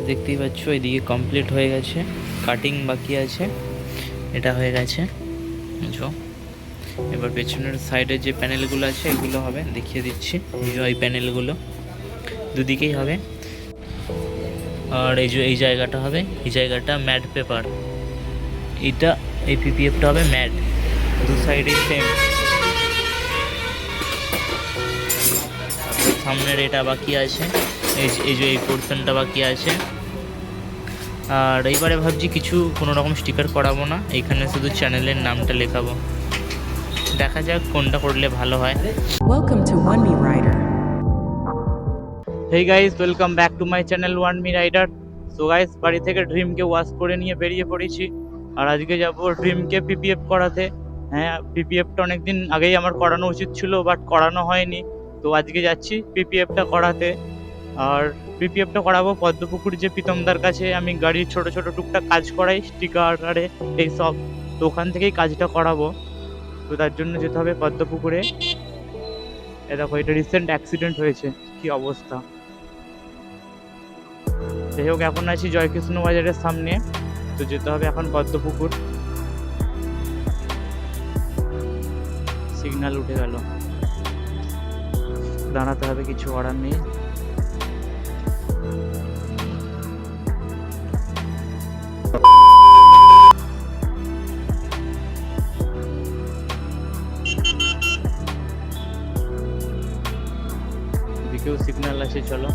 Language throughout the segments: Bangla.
দেখতেই পাচ্ছ এদিকে কমপ্লিট হয়ে গেছে, কাটিং বাকি আছে, এটা হয়ে গেছে। বুঝো, এবার পেছনের সাইডে যে প্যানেলগুলো আছে এগুলো হবে, দেখিয়ে দিচ্ছি। এই প্যানেলগুলো দুদিকেই হবে। আর এই জায়গাটা হবে, এই জায়গাটা ম্যাট পেপার, এইটা এই পিপিএফটা হবে ম্যাট, দু সাইডেই সেম। সামনের এটা বাকি আছে, এই পোর্শনটা বাকি আছে। আর এইবারে ভাবছি কিছু কোনো রকম স্টিকার করাবো না, এইখানে শুধু চ্যানেলের নামটা লেখাবো। দেখা যাক কোনটা করলে ভালো হয়। Welcome to One Me Rider. Hey guys, welcome back to my channel one me rider. So guys, বাড়ি থেকে ড্রিমকে ওয়াশ করে নিয়ে বেরিয়ে পড়েছি, আর আজকে যাব ড্রিমকে পিপিএফ করাতে। হ্যাঁ, পিপিএফটা অনেকদিন আগেই আমার করানো উচিত ছিল, বাট করানো হয়নি। তো আজকে যাচ্ছি পিপিএফটা করাতে। আর পিপিএফটা করাবো পদ্মপুকুর যে প্রীতমদার কাছে আমি গাড়ির ছোট ছোট টুকটাক কাজ করাই, স্টিকার আকারে এইসব। তো ওখান থেকেই কাজটা করাবো। তো তার জন্য যেতে হবে পদ্মপুকুরে। এ দেখো, এটা রিসেন্ট অ্যাক্সিডেন্ট হয়েছে, কি অবস্থা। যাই হোক, এখন আছি জয়কৃষ্ণ বাজারের সামনে, তো যেতে হবে এখন পদ্মপুকুর। সিগন্যাল উঠে গেল, দাঁড়াতে হবে, কিছু করার নেই। এদিকেও সিগন্যাল আছে, চলো।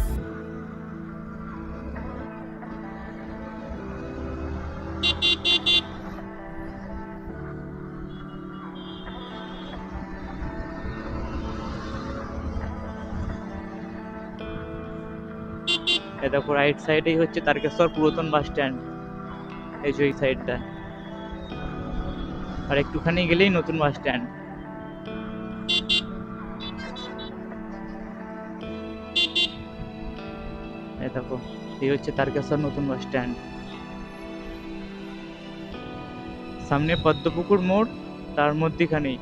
এই দেখো, রাইট সাইডেই হচ্ছে তারকেশ্বর পুরাতন বাস স্ট্যান্ড, এই যে এই সাইডটা। আর একটুখানি গেলেই নতুন বাস স্ট্যান্ড। এই দেখো, এই হচ্ছে তারকেশ্বর নতুন বাস স্ট্যান্ড। সামনে পদ্মপুকুর মোড়, তার মধ্যিখানেই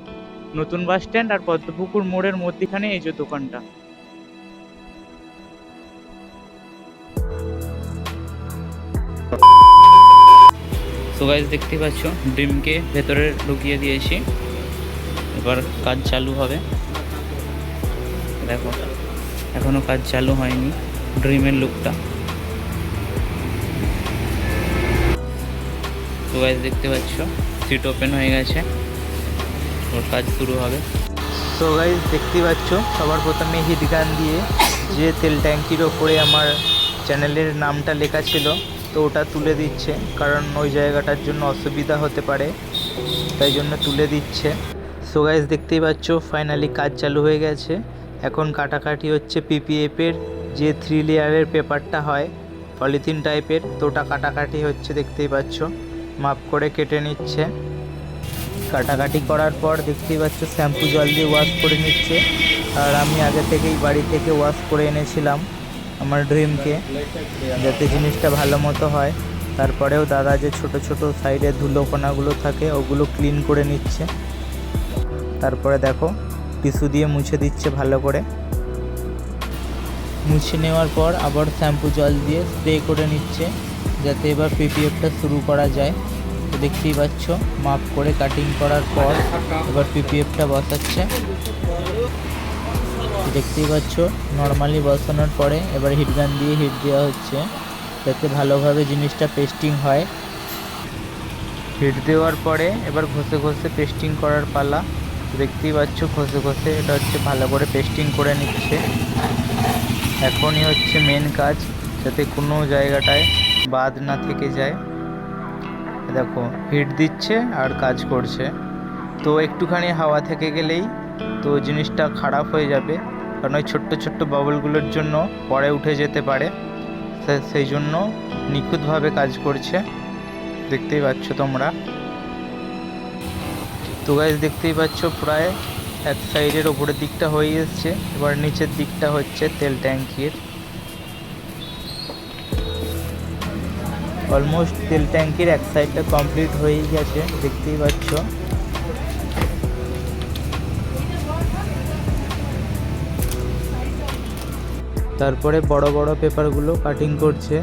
নতুন বাস স্ট্যান্ড, আর পদ্মপুকুর মোড়ের মধ্যিখানে এই যে দোকানটা। সো গাইস, দেখতে পাচ্ছ ড্রিমকে ভেতরে ঢুকিয়ে দিয়েছি, এবার কাজ চালু হবে। দেখো, এখনো কাজ চালু হয়নি ড্রিমের লুকটা। সো গাইস, দেখতে পাচ্ছ সিট ওপেন হয়ে গেছে, ওর কাজ শুরু হবে। সো গাইস, দেখতে পাচ্ছ সবার প্রথমে হিট গান দিয়ে যে তেল ট্যাঙ্কির ওপরে আমার চ্যানেলের নামটা লেখা ছিল, তো ওটা তুলে দিচ্ছে, কারণ ওই জায়গাটার জন্য অসুবিধা হতে পারে, তাই জন্য তুলে দিচ্ছে। সো গাইস, দেখতেই পাচ্ছ ফাইনালি কাজ চালু হয়ে গেছে। এখন কাটাকাটি হচ্ছে পিপিএফের যে 3 লেয়ারের পেপারটা হয় পলিথিন টাইপের, তো ওটা কাটাকাটি হচ্ছে, দেখতেই পাচ্ছ মাপ করে কেটে নিচ্ছে। কাটাকাটি করার পর দেখতেই পাচ্ছ শ্যাম্পু জল দিয়ে ওয়াশ করে নিচ্ছে। আর আমি আগে থেকেই বাড়ি থেকে ওয়াশ করে এনেছিলাম আমার ড্রিমকে, যাতে জিনিসটা ভালো মতো হয়। তারপরেও দাদা যে ছোট ছোট সাইডে ধুলোকণাগুলো থাকে ওগুলো ক্লিন করে নিচ্ছে। তারপরে দেখো টিস্যু দিয়ে মুছে দিচ্ছে ভালো করে। মুছে নেওয়ার পর আবার শ্যাম্পু জল দিয়ে স্প্রে করে নিচ্ছে, যাতে এবার পিপিএফটা শুরু করা যায়। তো দেখতেই পাচ্ছ মাপ করে কাটিং করার পর এবার পিপিএফটা বসাচ্ছে। দেখতেই পাচ্ছ নর্মালি বসানোর পরে এবার হিটগান দিয়ে হিট দেওয়া হচ্ছে, যাতে ভালোভাবে জিনিসটা পেস্টিং হয়। হিট দেওয়ার পরে এবার ঘষে ঘষে পেস্টিং করার পালা। দেখতেই পাচ্ছ ঘষে ঘষে এটা হচ্ছে ভালো করে পেস্টিং করে নিচ্ছে। এখনই হচ্ছে মেন কাজ, যাতে কোনো জায়গাটায় বাদ না থেকে যায়। দেখো হিট দিচ্ছে আর কাজ করছে, তো একটুখানি হাওয়া থেকে গেলেই তো জিনিসটা খারাপ হয়ে যাবে, কারণ ওই ছোট্ট ছোট্ট বাবলগুলোর জন্য পরে উঠে যেতে পারে, সেই জন্য নিখুঁতভাবে কাজ করছে, দেখতেই পাচ্ছ তোমরা। তো গাইস, দেখতেই পাচ্ছ প্রায় এক সাইডের ওপরের দিকটা হয়ে এসছে, এবার নিচের দিকটা হচ্ছে তেল ট্যাঙ্কির। অলমোস্ট তেল ট্যাঙ্কির এক সাইডটা কমপ্লিট হয়ে গেছে, দেখতেই পাচ্ছ। তারপরে বড় বড় পেপারগুলো কাটিং করছে,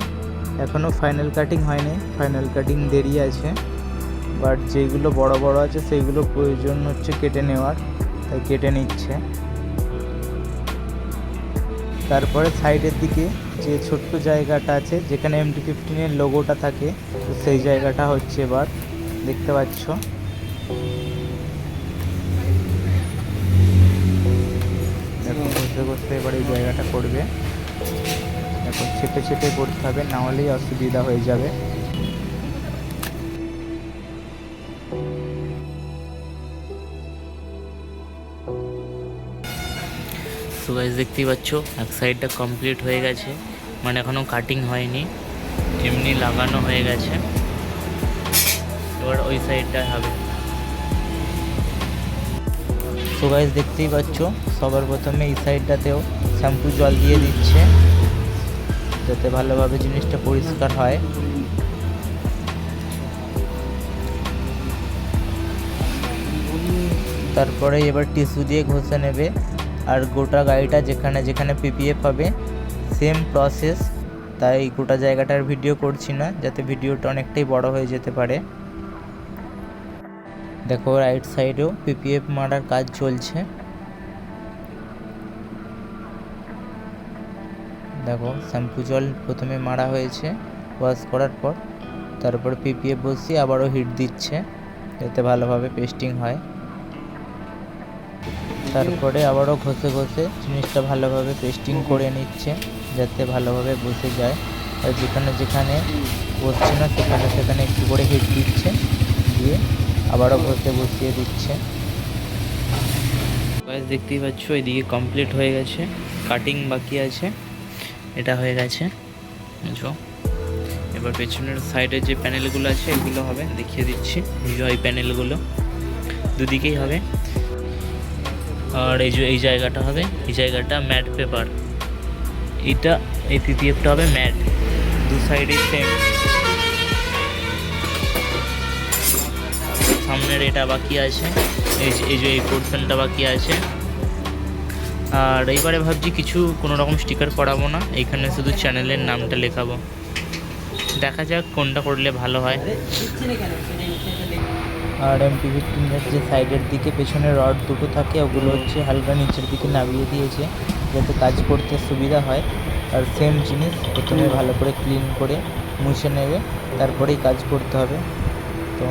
এখনও ফাইনাল কাটিং হয়নি, ফাইনাল কাটিং দেরি আছে। বাট যেগুলো বড় বড় আছে সেইগুলো প্রয়োজন হচ্ছে কেটে নেওয়ার, তাই কেটে নিচ্ছে। তারপরে সাইডের দিকে যে ছোট্ট জায়গাটা আছে যেখানে MT-15 লোগোটা থাকে, তো সেই জায়গাটা হচ্ছে এবার দেখতে পাচ্ছ। এখন ঘষে ঘষে এবার এই জায়গাটা করবে। এখন ছেপে ছেপে করতে হবে, না হলেই অসুবিধা হয়ে যাবে। সো গাইস দেখতেই পাচ্ছ এক সাইডটা কমপ্লিট হয়ে গেছে, মানে এখনও কাটিং হয়নি, এমনি লাগানো হয়ে গেছে। এবার ওই সাইডটা হবে। সো গাইস দেখতেই পাচ্ছ সবার প্রথমে এই সাইডটাতেও শ্যাম্পু জল দিয়ে দিচ্ছে যাতে ভালোভাবে জিনিসটা পরিষ্কার হয়। তারপরে এবার টিস্যু দিয়ে ঘষে নেবে। আর গোটা গাড়িটা যেখানে যেখানে PPF হবে সেম প্রসেস, তাই গোটা জায়গাটার ভিডিও করছি না যাতে ভিডিওটা অনেকটাই বড় হয়ে যেতে পারে। দেখো রাইট সাইডেও PPF মারার কাজ চলছে। দেখো শ্যাম্পু জল প্রথমে মারা হয়েছে ওয়াশ করার পর, তারপরে PPF বসিয়ে আবারও হিট দিচ্ছে যাতে ভালোভাবে পেস্টিং হয়। তারপরে আবারও ঘষে ঘষে জিনিসটা ভালোভাবে পেস্টিং করে নিচ্ছে যাতে ভালোভাবে বসে যায়। আর যেখানে যেখানে বসছে না সেখানে সেখানে একটু করে হিট দিচ্ছে, দিয়ে আবারও ঘষে বসিয়ে দিচ্ছে। দেখতেই পাচ্ছ এদিকে কমপ্লিট হয়ে গেছে, কাটিং বাকি আছে, এটা হয়ে গেছে। এবার পেছনের সাইডের যে প্যানেলগুলো আছে এগুলো হবে, দেখিয়ে দিচ্ছি। এই প্যানেলগুলো দুদিকেই হবে। আর এই জায়গাটা হবে, এই জায়গাটা ম্যাট পেপার, এটা এই PPFটা হবে ম্যাট, দু সাইডে সেম। সামনের এটা বাকি আছে, এই পোর্শনটা বাকি আছে। আর এইবারে ভাবছি কোনো রকম স্টিকার করাবো না, এইখানে শুধু চ্যানেলের নামটা লেখাবো। দেখা যাক কোনটা করলে ভালো হয়। আর MT-15 যে সাইডের দিকে পেছনে রড দুটো থাকে ওগুলো হচ্ছে হালকা নিচের দিকে নামিয়ে দিয়েছে যাতে কাজ করতে সুবিধা হয়। আর সেম জিনিস প্রথমে ভালো করে ক্লিন করে মুছে নেবে, তারপরেই কাজ করতে হবে। তো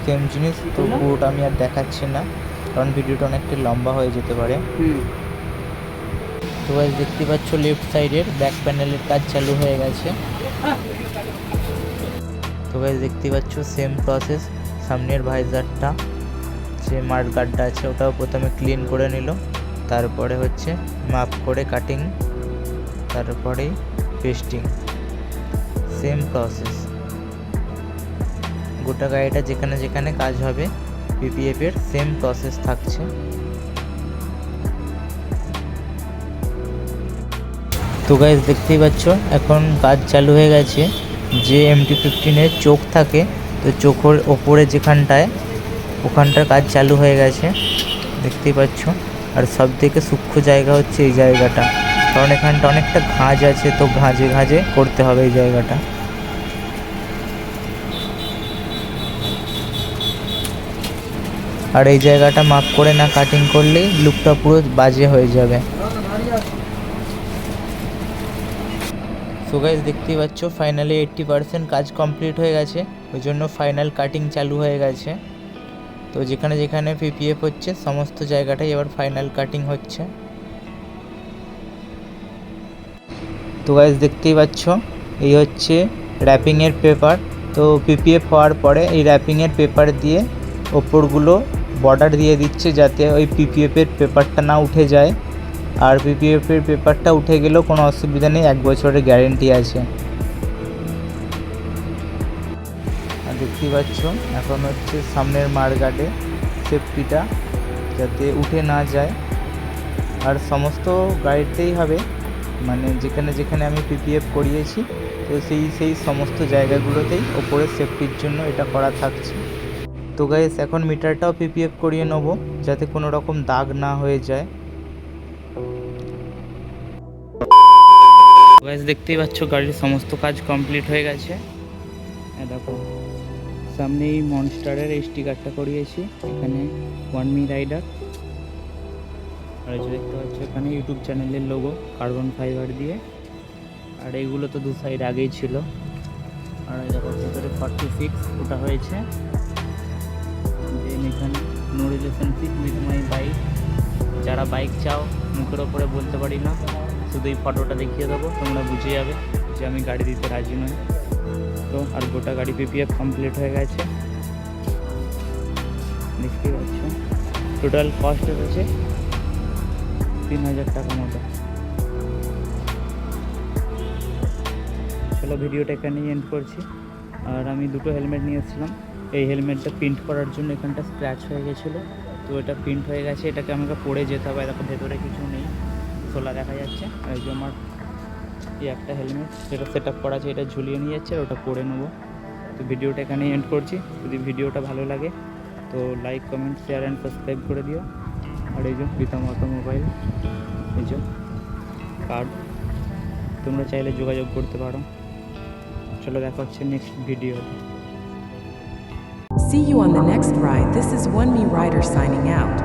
সেম জিনিস, তো পুরোটা আমি আর দেখাচ্ছি না কারণ ভিডিওটা অনেকটা লম্বা হয়ে যেতে পারে। তো গাইস দেখতে পাচ্ছ লেফট সাইডের ব্যাক প্যানেলের কাজ চালু হয়ে গেছে। তো গাইস দেখতে পাচ্ছ সেম প্রসেস, সামনের ভাইজারটা যে মাড গার্ডটা আছে ওটাও প্রথমে ক্লিন করে নিল, তারপরে হচ্ছে মাপ করে কাটিং, তারপরে পেস্টিং, সেম প্রসেস। গোটা গাড়িটা যেখানে যেখানে কাজ হবে PPF এর সেম প্রসেস থাকছে। তো গাইস দেখতেই পাচ্ছ এখন কাজ চালু হয়ে গেছে। যে MT-15 এর চোখ থাকে, তো চোখের ওপরে যেখানটায় ওখানটার কাজ চালু হয়ে গেছে দেখতেই পাচ্ছ। আর সব থেকে সূক্ষ্ম জায়গা হচ্ছে এই জায়গাটা, কারণ এখানটা অনেকটা ঘাঁজ আছে, তো ঘাঁজে ঘাঁজে করতে হবে এই জায়গাটা। আর এই জায়গাটা মাপ করে না কাটিং করলেই লুকটা পুরো বাজে হয়ে যাবে। সো গাইস দেখতেই পাচ্ছ ফাইনালি 80% কাজ কমপ্লিট হয়ে গেছে, ওই জন্য ফাইনাল কাটিং চালু হয়ে গেছে। তো যেখানে যেখানে PPF হচ্ছে সমস্ত জায়গাটাই এবার ফাইনাল কাটিং হচ্ছে। তো গাইস দেখতেই পাচ্ছ এই হচ্ছে র্যাপিংয়ের পেপার। তো PPF হওয়ার পরে এই র্যাপিংয়ের পেপার দিয়ে ওপরগুলো বর্ডার দিয়ে দিচ্ছে যাতে ওই PPF-এর পেপারটা না উঠে যায়। আর PPF-এর পেপারটা উঠে গেলেও কোনো অসুবিধা নেই, 1 বছরের গ্যারেন্টি আছে। আর দেখতেই পাচ্ছ এখন হচ্ছে সামনের মারগার্ডে সেফটিটা যাতে উঠে না যায়। আর সমস্ত গাড়িতেই হবে, মানে যেখানে যেখানে আমি PPF করিয়েছি তো সেই সমস্ত জায়গাগুলোতেই ওপরে সেফটির জন্য এটা করা থাকছে। তো গাইস এখন মিটারটাও PPF করিয়ে নেবো যাতে কোনো রকম দাগ না হয়ে যায়। গাইস দেখতেই পাচ্ছ গাড়ির সমস্ত কাজ কমপ্লিট হয়ে গেছে। দেখো সামনেই মনস্টারের এই স্টিকারটা করিয়েছি, এখানে ওয়ান মি রাইডার। আর এই যে দেখতে পাচ্ছ এখানে ইউটিউব চ্যানেলের লোগো কার্বন ফাইবার দিয়ে। আর এইগুলো তো দু সাইড আগেই ছিল। আর এই দেখো ভেতরে 46 ওটা হয়েছে। দেন এখানে no relationship with my bike. যারা বাইক চাও, মুখের ওপরে বলতে পারি না, শুধু এই ফটোটা দেখিয়ে দেবো, তোমরা বুঝে যাবে যে আমি গাড়ি দিতে রাজি নই। তো আর গোটা গাড়ি পিপিএফ কমপ্লিট হয়ে গেছে, দেখতেই পাচ্ছ। টোটাল কস্ট এসেছে 3000 টাকা মতো। চলো ভিডিওটা এখানেই এন্ড করছি। আর আমি দুটো হেলমেট নিয়ে এসেছিলাম, এই হেলমেটটা প্রিন্ট করার জন্য এখানটা স্ক্র্যাচ হয়ে গেছিলো, তো এটা প্রিন্ট হয়ে গেছে। এটাকে আমাকে পরে যেতে হবে। দেখো ভেতরে কিছু নেই, খোলা দেখা যাচ্ছে। আর এই যে আমার এই একটা হেলমেট যেটা সেট আপ করা আছে, এটা ঝুলিয়ে নিয়ে যাচ্ছে, আর ওটা পরে নেবো। তো ভিডিওটা এখানেই এন্ড করছি। যদি ভিডিওটা ভালো লাগে তো like, comment, share and subscribe করে দিও। আর এই যে পিতাম অটোমোবাইল, এই যে কার্ড, তোমরা চাইলে যোগাযোগ করতে পারো। চলো দেখা হচ্ছে নেক্সট ভিডিওতে। See you on the next ride. This is One Me Rider signing out.